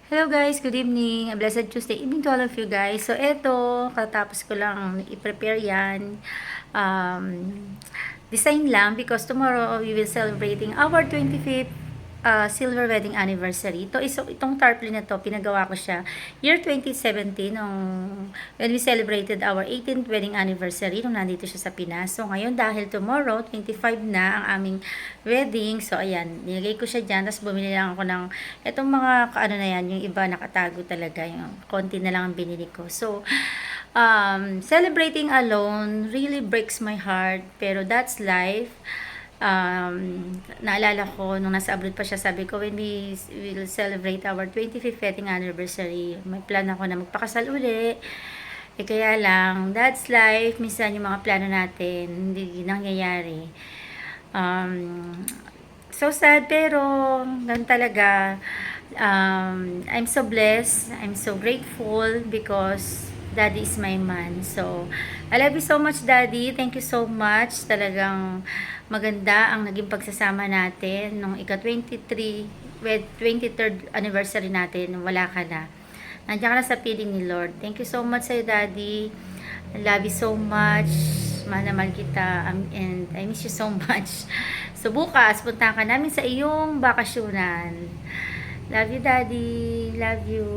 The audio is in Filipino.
Hello guys, good evening. A blessed Tuesday evening to all of you guys. So eto, katapos ko lang i-prepare yan. Design lang because tomorrow we will celebrating our 25th silver wedding anniversary. Itong tarpaulin na to, pinagawa ko siya year 2017 when we celebrated our 18th wedding anniversary nung nandito siya sa Pinas. So ngayon dahil tomorrow 25 na ang aming wedding. So ayan, nilagay ko siya dyan. Tapos bumili lang ako ng itong mga ano na yan, yung iba nakatago talaga. Yung konti na lang ang binili ko. So celebrating alone really breaks my heart. Pero that's life. Naalala ko nung nasa abroad pa siya, sabi ko when we will celebrate our 25th wedding anniversary, may plan ako na magpakasal uli. Kaya lang, that's life. Minsan yung mga plano natin hindi nangyayari. So sad, pero ganun talaga. I'm so blessed, I'm so grateful because Daddy is my man. So, I love you so much, Daddy. Thank you so much. Talagang maganda ang naging pagsasama natin nung ika-23, 23rd anniversary natin. Wala ka na. Nandiyan ka na sa piling ni Lord. Thank you so much sa'yo, Daddy. I love you so much. Mahal na mahal kita. And I miss you so much. So, bukas, punta ka namin sa iyong bakasyonan. Love you, Daddy. Love you.